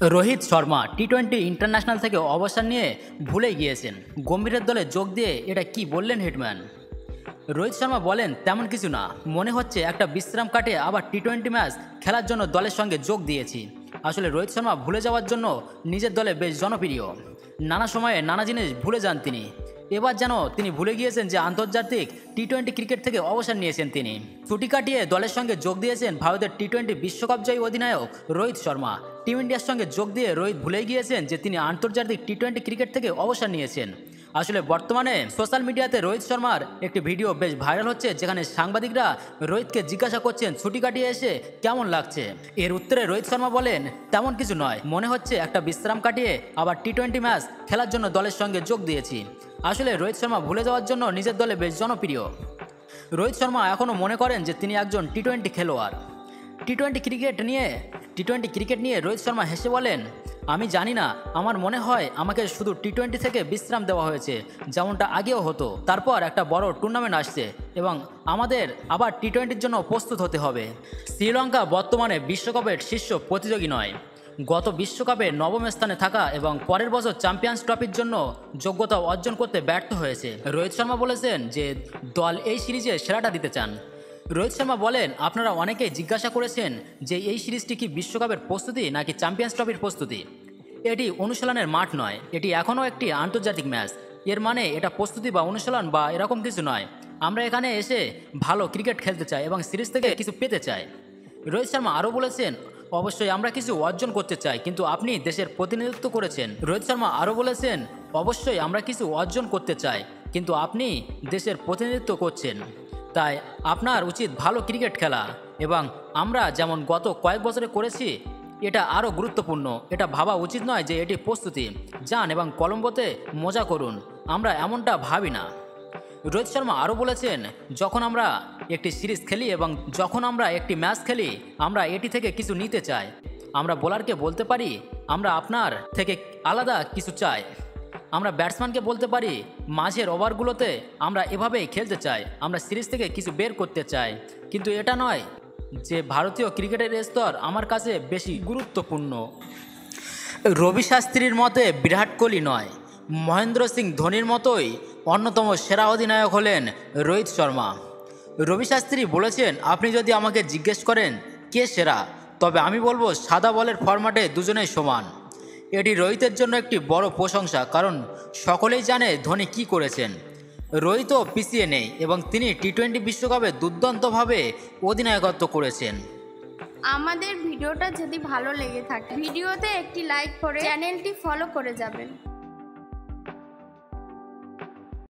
Rohit Sharma টি-20 international থেকে অবসর নিয়ে ভুলে গিয়েছেন। গম্ভীরের দলে যোগ দিয়ে এটা কি বললেন হিটম্যান। রোহিত শর্মা বলেন, তেমন কিছু না, মনে হচ্ছে একটা বিশ্রাম কাটিয়ে আবার টি-20 ম্যাচ খেলার জন্য দলের সঙ্গে যোগ দিয়েছি। আসলে রোহিত শর্মা ভুলে যাওয়ার জন্য নিজের দলে বেশ জনপ্রিয়। নানা সময়ে নানা জিনিস ভুলে যান তিনি। এবার যেন তিনি ভুলে গিয়েছেন যে আন্তর্জাতিক টি-20 ক্রিকেট থেকে অবসর নিয়েছেন তিনি। ছুটি কাটিয়ে দলের সঙ্গে যোগ দিয়েছেন ভারতের টি-20 বিশ্বকাপ জয়ী অধিনায়ক রোহিত শর্মা। টিম ইন্ডিয়ার সঙ্গে যোগ দিয়ে রোহিত ভুলে গিয়েছেন যে তিনি আন্তর্জাতিক টি-20 ক্রিকেট থেকে অবসর নিয়েছেন। আসলে বর্তমানে সোশ্যাল মিডিয়াতে রোহিত শর্মার একটি ভিডিও বেশ ভাইরাল হচ্ছে, যেখানে সাংবাদিকরা রোহিতকে জিজ্ঞাসা করছেন ছুটি কাটিয়ে এসে কেমন লাগছে। এর উত্তরে রোহিত শর্মা বলেন, তেমন কিছু নয়, মনে হচ্ছে একটা বিশ্রাম কাটিয়ে আবার টি-20 ম্যাচ খেলার জন্য দলের সঙ্গে যোগ দিয়েছি। আসলে রোহিত শর্মা ভুলে যাওয়ার জন্য নিজের দলে বেশ জনপ্রিয়। রোহিত শর্মা এখনও মনে করেন যে তিনি একজন টি-20 খেলোয়াড়। টি-20 ক্রিকেট নিয়ে রোহিত শর্মা হেসে বলেন, আমি জানি না, আমার মনে হয় আমাকে শুধু টি-20 থেকে বিশ্রাম দেওয়া হয়েছে, যেমনটা আগেও হতো। তারপর একটা বড় টুর্নামেন্ট আসছে এবং আমাদের আবার টি-20-র জন্য প্রস্তুত হতে হবে। শ্রীলঙ্কা বর্তমানে বিশ্বকাপের শীর্ষ প্রতিযোগী নয়। গত বিশ্বকাপে নবম স্থানে থাকা এবং পরের বছর চ্যাম্পিয়ন্স ট্রফির জন্য যোগ্যতা অর্জন করতে ব্যর্থ হয়েছে। রোহিত শর্মা বলেছেন যে দল এই সিরিজে সেরাটা দিতে চান। রোহিত শর্মা বলেন, আপনারা অনেকেই জিজ্ঞাসা করেছেন যে এই সিরিজটি কি বিশ্বকাপের প্রস্তুতি নাকি চ্যাম্পিয়ন্স ট্রফির প্রস্তুতি। এটি অনুশীলনের মাঠ নয়, এটি এখনও একটি আন্তর্জাতিক ম্যাচ। এর মানে এটা প্রস্তুতি বা অনুশীলন বা এরকম কিছু নয়। আমরা এখানে এসে ভালো ক্রিকেট খেলতে চাই এবং সিরিজ থেকে কিছু পেতে চাই। রোহিত শর্মা আরও বলেছেন, অবশ্যই আমরা কিছু অর্জন করতে চাই, কিন্তু আপনি দেশের প্রতিনিধিত্ব করেছেন। রোহিত শর্মা আরও বলেছেন, অবশ্যই আমরা কিছু অর্জন করতে চাই, কিন্তু আপনি দেশের প্রতিনিধিত্ব করছেন, তাই আপনার উচিত ভালো ক্রিকেট খেলা এবং আমরা যেমন গত কয়েক বছরে করেছি এটা আরও গুরুত্বপূর্ণ। এটা ভাবা উচিত নয় যে এটি প্রস্তুতি। যান এবং কলম্বোতে মজা করুন, আমরা এমনটা ভাবি না। রোহিত শর্মা আরও বলেছেন, যখন আমরা একটি সিরিজ খেলি এবং যখন আমরা একটি ম্যাচ খেলি, আমরা এটি থেকে কিছু নিতে চাই। আমরা বোলারকে বলতে পারি, আমরা আপনার থেকে আলাদা কিছু চাই। আমরা ব্যাটসম্যানকে বলতে পারি, মাঝের ওভারগুলোতে আমরা এভাবেই খেলতে চাই, আমরা সিরিজ থেকে কিছু বের করতে চাই। কিন্তু এটা নয় যে ভারতীয় ক্রিকেটের স্তর আমার কাছে বেশি গুরুত্বপূর্ণ। রবি শাস্ত্রীর মতে বিরাট কোহলি নয়, মহেন্দ্র সিং ধোনির মতোই অন্যতম সেরা অধিনায়ক হলেন রোহিত শর্মা। রবি শাস্ত্রী বলেছেন, আপনি যদি আমাকে জিজ্ঞেস করেন কে সেরা, তবে আমি বলবো সাদা বলের ফরম্যাটে দুজনেই সমান। এটি রোহিতের জন্য একটি বড় প্রশংসা, কারণ সকলেই জানে ধোনি কী করেছেন। রোহিতও পিছিয়ে নেই এবং তিনি টি-20 বিশ্বকাপে দুর্দান্তভাবে অধিনায়কত্ব করেছেন। আমাদের ভিডিওটা যদি ভালো লেগে থাকে ভিডিওতে একটি লাইক করে চ্যানেলটি ফলো করে যাবেন।